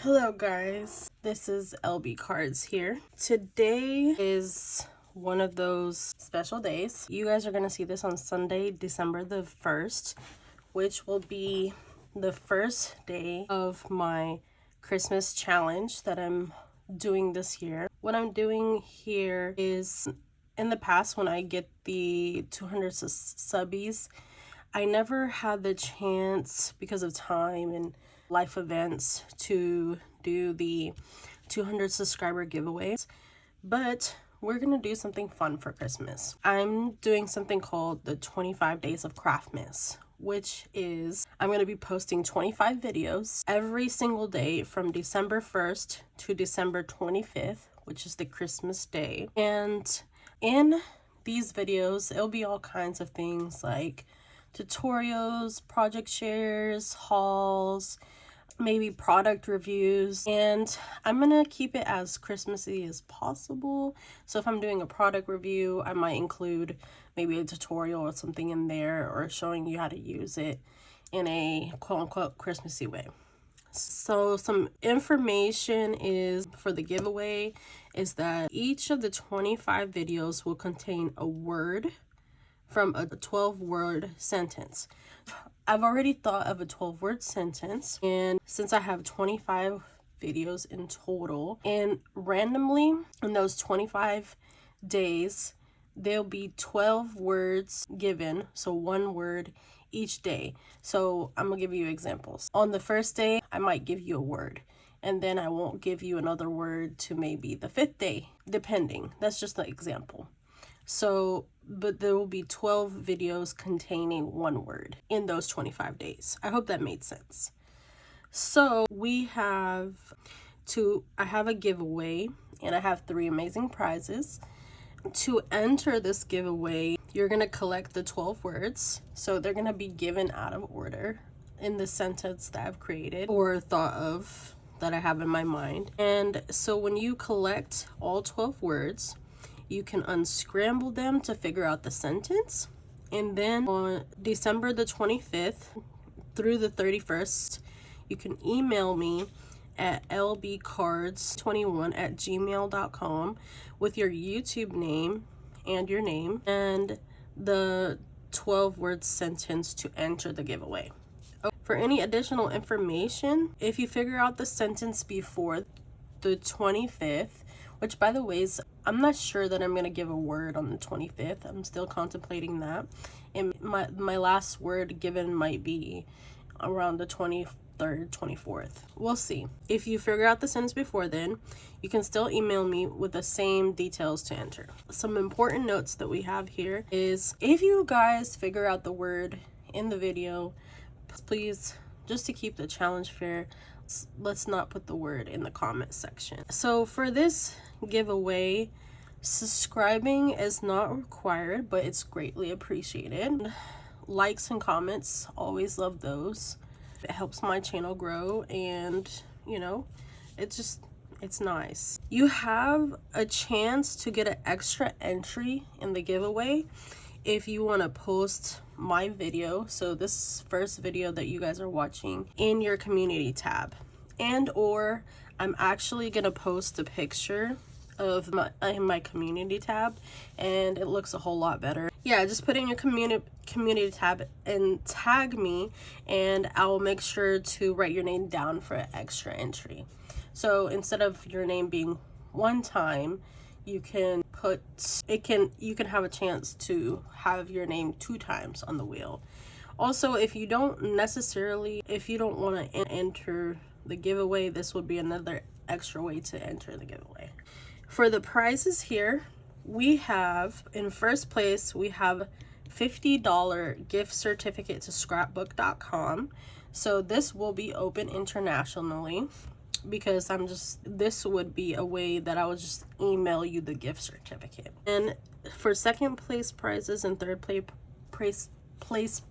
Hello guys, this is LB Cards here. Today is one of those special days. You guys are going to see this on Sunday, December the 1st, which will be the first day of my Christmas challenge that I'm doing this year. What I'm doing here is, in the past when I get the 200 subbies, I never had the chance because of time and life events to do the 200 subscriber giveaways, but we're gonna do something fun for Christmas. I'm doing something called the 25 days of Craftmas, which is I'm gonna be posting 25 videos every single day from December 1st to December 25th, which is the Christmas day. And in these videos, it'll be all kinds of things like tutorials, project shares, hauls, maybe product reviews, and I'm gonna keep it as Christmassy as possible. So if I'm doing a product review, I might include maybe a tutorial or something in there, or showing you how to use it in a quote-unquote Christmassy way. So some information is for the giveaway is that each of the 25 videos will contain a word from a 12-word sentence. I've already thought of a 12-word sentence, and since I have 25 videos in total, and randomly in those 25 days, there'll be 12 words given, so one word each day. So I'm gonna give you examples. On the first day, I might give you a word, and then I won't give you another word to maybe the 5th day, depending. That's just an example. So, but there will be 12 videos containing one word in those 25 days. I hope that made sense. So I have a giveaway, and I have 3 amazing prizes. To enter this giveaway, you're going to collect the 12 words. So they're going to be given out of order in the sentence that I've created or thought of that I have in my mind. And so when you collect all 12 words, you can unscramble them to figure out the sentence. And then on December the 25th through the 31st, you can email me at lbcards21@gmail.com with your YouTube name and your name and the 12-word sentence to enter the giveaway. For any additional information, if you figure out the sentence before the 25th, which by the way is, I'm not sure that I'm going to give a word on the 25th. I'm still contemplating that. And my last word given might be around the 23rd, 24th. We'll see. If you figure out the sentence before then, you can still email me with the same details to enter. Some important notes that we have here is if you guys figure out the word in the video, please, just to keep the challenge fair, let's not put the word in the comment section. So for this giveaway, subscribing is not required, but it's greatly appreciated. Likes and comments, always love those. It helps my channel grow, and you know, it's nice. You have a chance to get an extra entry in the giveaway if you want to post my video, so this first video that you guys are watching, in your community tab, and or I'm actually gonna post a picture of my community tab, and it looks a whole lot better. Yeah, just put in your community tab and tag me, and I'll make sure to write your name down for an extra entry. So instead of your name being one time, you can have a chance to have your name 2 times on the wheel. Also, if you don't want to enter the giveaway, this would be another extra way to enter the giveaway. For the prizes here, we have, in first place, we have $50 gift certificate to scrapbook.com. So this will be open internationally, because this would be a way that I would just email you the gift certificate. And for second place prizes and third place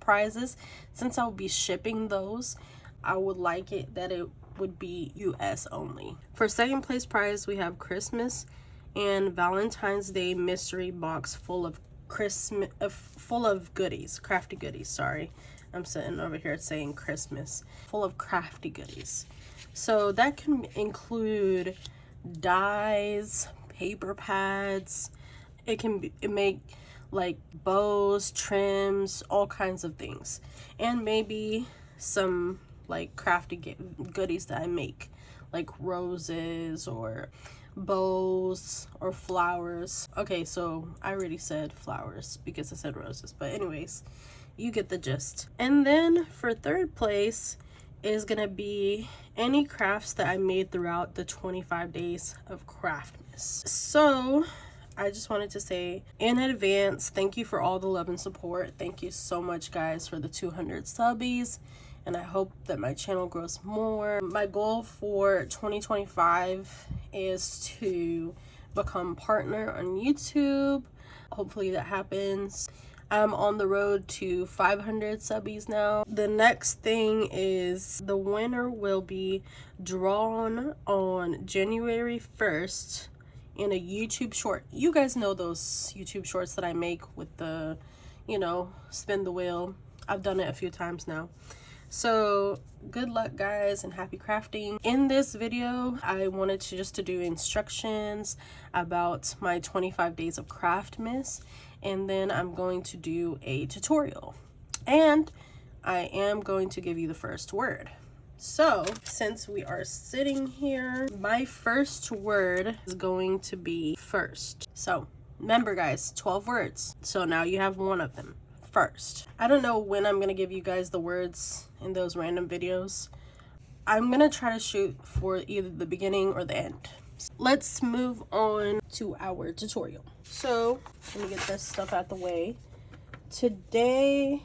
prizes, since I'll be shipping those, I would like it that it would be US only. For second place prize, we have Christmas and Valentine's Day mystery box full of goodies, crafty goodies, sorry. I'm sitting over here saying Christmas, full of crafty goodies. So that can include dies, paper pads. It make like bows, trims, all kinds of things, and maybe some like crafty goodies that I make, like roses or bows or flowers. Okay, so I already said flowers because I said roses, but anyways, you get the gist. And then for third place is gonna be any crafts that I made throughout the 25 days of Craftmas. So I just wanted to say in advance, thank you for all the love and support. Thank you so much, guys, for the 200 subbies, and I hope that my channel grows more. My goal for 2025 is to become partner on YouTube. Hopefully that happens. I'm on the road to 500 subbies now. The next thing is the winner will be drawn on January 1st in a YouTube short. You guys know those YouTube shorts that I make with the, you know, spin the wheel. I've done it a few times now. So good luck, guys, and happy crafting. In this video, I wanted to do instructions about my 25 days of Craftmas, and then I'm going to do a tutorial, and I am going to give you the first word. So since we are sitting here, my first word is going to be first. So remember, guys, 12 words. So now you have one of them. First. I don't know when I'm gonna give you guys the words in those random videos. I'm gonna try to shoot for either the beginning or the end. Let's move on to our tutorial. So let me get this stuff out the way. Today,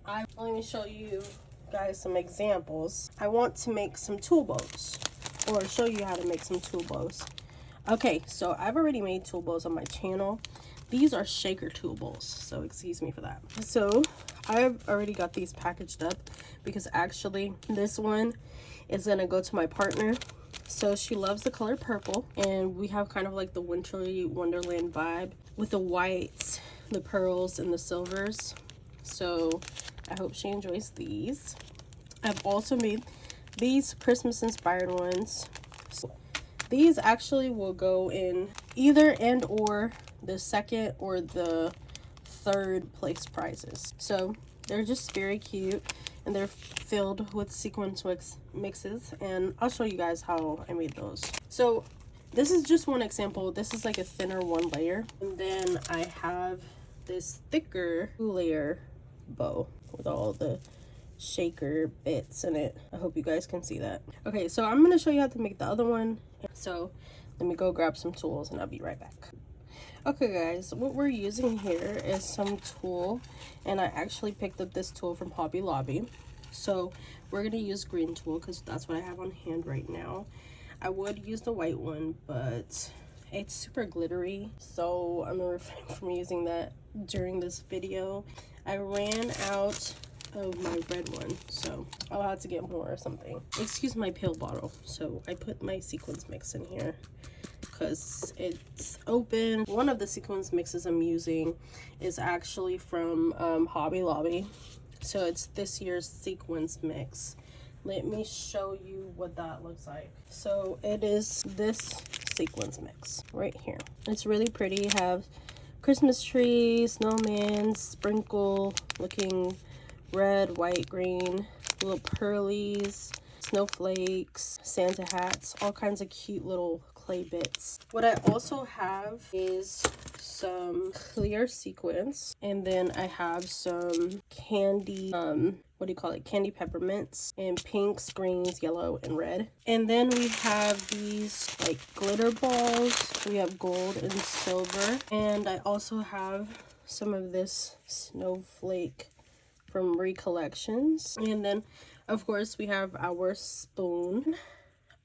let me show you guys some examples. I want to make some tool bows, or show you how to make some tool bows. Okay, so I've already made tool bows on my channel. These are shaker tool bows, so excuse me for that. So I've already got these packaged up because actually this one is gonna go to my partner. So she loves the color purple, and we have kind of like the wintry wonderland vibe with the whites, the pearls, and the silvers. So I hope she enjoys these. I've also made these Christmas inspired ones. So these actually will go in either and or the second or the third place prizes. So they're just very cute, and they're filled with sequence mixes, and I'll show you guys how I made those. So this is just one example. This is like a thinner one layer, and then I have this thicker 2-layer bow with all the shaker bits in it. I hope you guys can see that. Okay, so I'm going to show you how to make the other one. So let me go grab some tools and I'll be right back. Okay, guys, what we're using here is some tool, and I actually picked up this tool from Hobby Lobby. So we're going to use green tool because that's what I have on hand right now. I would use the white one, but it's super glittery, so I'm going to refrain from using that during this video. I ran out of my red one, so I'll have to get more or something. Excuse my pill bottle. So I put my sequence mix in here because it's open. One of the sequence mixes I'm using is actually from Hobby Lobby, so it's this year's sequence mix. Let me show you what that looks like. So it is this sequence mix right here. It's really pretty. You have Christmas tree, snowman, sprinkle looking red, white, green, little pearlies, snowflakes, Santa hats, all kinds of cute little clay bits. What I also have is some clear sequins, and then I have some candy, what do you call it, candy peppermints in pinks, greens, yellow, and red. And then we have these like glitter balls. We have gold and silver, and I also have some of this snowflake from Recollections. And then of course we have our spoon.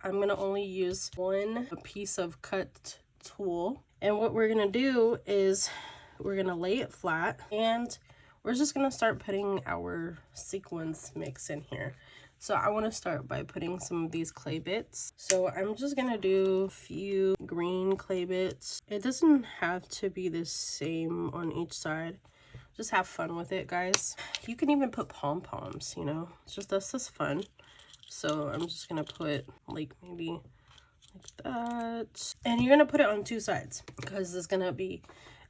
I'm gonna only use one piece of cut tool, and what we're gonna do is we're gonna lay it flat, and we're just gonna start putting our sequence mix in here. So I want to start by putting some of these clay bits. So I'm just gonna do a few green clay bits. It doesn't have to be the same on each side. just have fun with it, guys. You can even put pom-poms, you know, it's just, that's just fun. So I'm just gonna put like maybe like that, and you're gonna put it on 2 sides because it's gonna be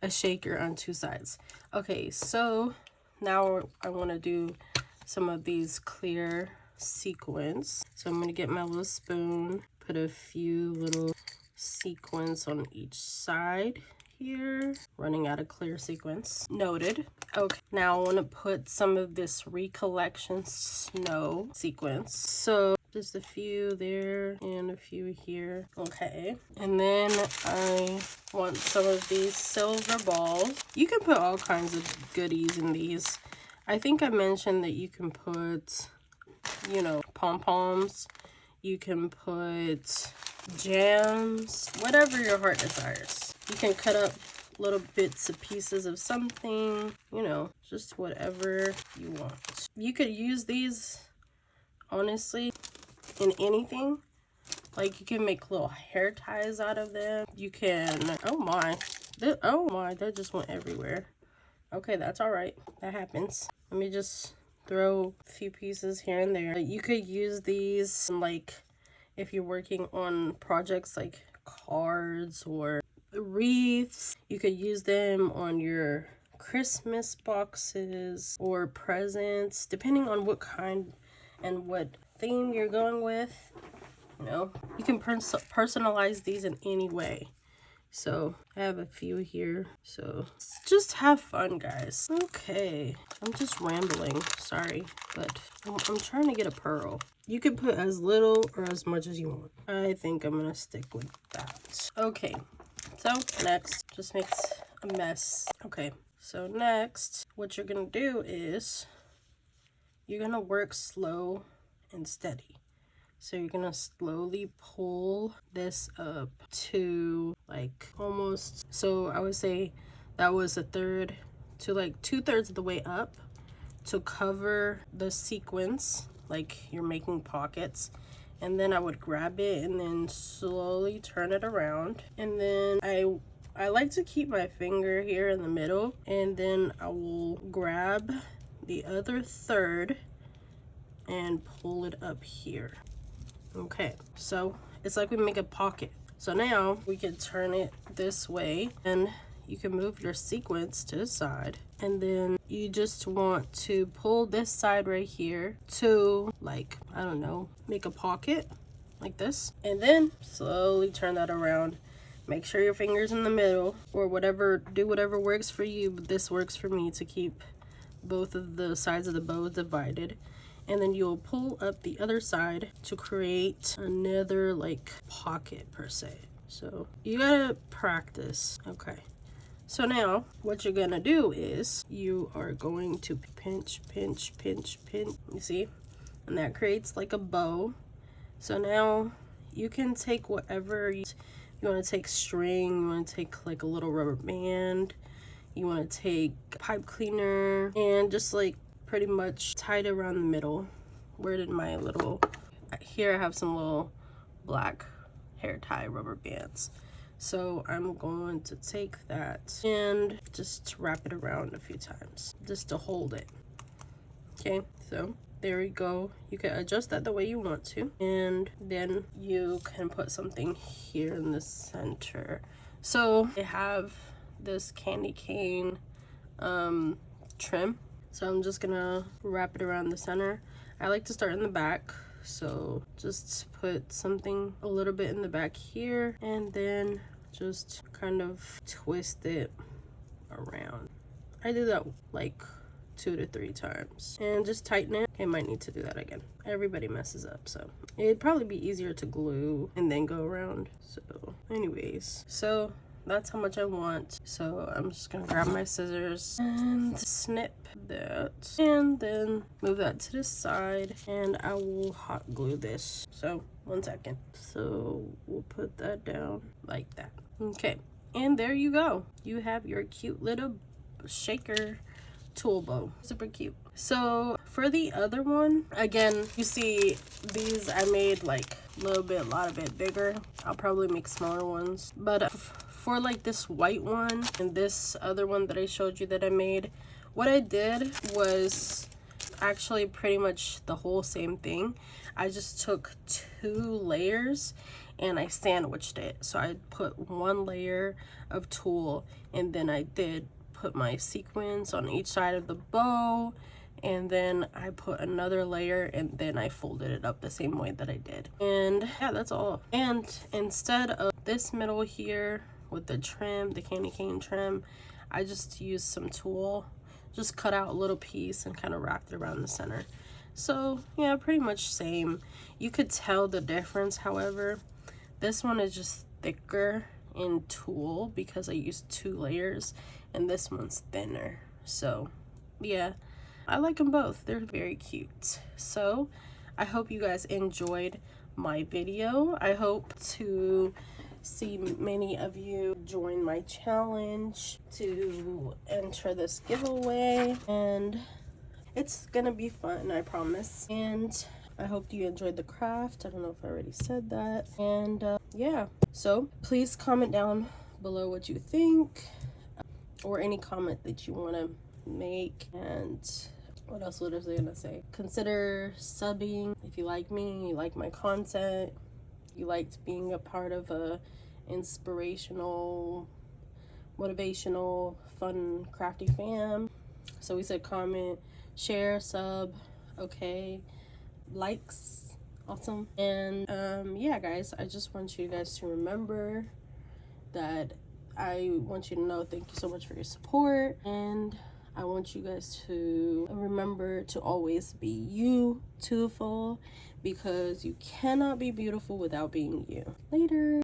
a shaker on 2 sides. Okay, so now I want to do some of these clear sequins. So I'm gonna get my little spoon, put a few little sequins on each side here. Running out of clear sequins. Noted. Okay, now I want to put some of this Recollection Snow sequins. So just a few there and a few here. Okay, and then I want some of these silver balls. You can put all kinds of goodies in these. I think I mentioned that you can put, you know, pom-poms. You can put jams, whatever your heart desires. You can cut up little bits of pieces of something, you know, just whatever you want. You could use these, honestly, in anything. Like, you can make little hair ties out of them. You can, oh my, that just went everywhere. Okay, that's all right. That happens. Let me just throw a few pieces here and there. You could use these, like, if you're working on projects like cards or wreaths. You could use them on your Christmas boxes or presents, depending on what kind and what theme you're going with. You know, you can personalize these in any way. So I have a few here, so just have fun, guys. Okay, I'm just rambling, sorry, but I'm trying to get a pearl. You can put as little or as much as you want. I think I'm gonna stick with that. Okay, so next, just makes a mess. Okay, so next, what you're gonna do is you're gonna work slow and steady. So you're gonna slowly pull this up to like almost, so I would say that was a third to like 2/3 of the way up to cover the sequence, like you're making pockets. And then I would grab it and then slowly turn it around. And then I like to keep my finger here in the middle, and then I will grab the other third and pull it up here. Okay, so it's like we make a pocket. So now we can turn it this way, and you can move your sequence to the side, and then you just want to pull this side right here to, like, I don't know, make a pocket like this, and then slowly turn that around. Make sure your finger's in the middle, or whatever, do whatever works for you, but this works for me to keep both of the sides of the bow divided. And then you'll pull up the other side to create another like pocket per se. So you gotta practice. Okay, so now what you're gonna do is you are going to pinch, pinch, pinch, pinch, you see, and that creates like a bow. So now you can take whatever you want to take, string, you want to take like a little rubber band, you want to take pipe cleaner, and just like pretty much tied around the middle. Where did my little, here I have some little black hair tie rubber bands. So I'm going to take that and just wrap it around a few times just to hold it. Okay, so there we go. You can adjust that the way you want to, and then you can put something here in the center. So I have this candy cane trim. So I'm just gonna wrap it around the center. I like to start in the back, so just put something a little bit in the back here, and then just kind of twist it around. I do that like 2 to 3 times, and just tighten it. I might need to do that again. Everybody messes up, so it'd probably be easier to glue and then go around. So anyways, so that's how much I want. So I'm just gonna grab my scissors and snip that, and then move that to the side, and I will hot glue this. So 1 second. So we'll put that down like that. Okay, and there you go. You have your cute little shaker tool bow. Super cute. So for the other one, again, you see these I made like a lot of it bigger. I'll probably make smaller ones, but for like this white one and this other one that I showed you that I made, What I did was actually pretty much the whole same thing. I just took 2 layers and I sandwiched it. So I put 1 layer of tulle, and then I did put my sequins on each side of the bow, and then I put another layer, and then I folded it up the same way that I did. And yeah, that's all. And instead of this middle here with the trim, the candy cane trim, I just used some tulle, just cut out a little piece and kind of wrapped it around the center. So yeah, pretty much same. You could tell the difference, however. This one is just thicker in tulle because I used 2 layers, and this one's thinner. So yeah, I like them both. They're very cute. So I hope you guys enjoyed my video. I hope to see many of you join my challenge to enter this giveaway, and it's gonna be fun, I promise. And I hope you enjoyed the craft. I don't know if I already said that. And yeah, so please comment down below what you think, or any comment that you want to make. And what else was I gonna say? Consider subbing if you like me, you like my content, you liked being a part of a inspirational, motivational, fun, crafty fam. So we said comment, share, sub, okay, likes, awesome. And yeah guys, I just want you guys to remember that I want you to know thank you so much for your support, and I want you guys to remember to always be you, beautiful, because you cannot be beautiful without being you. Later.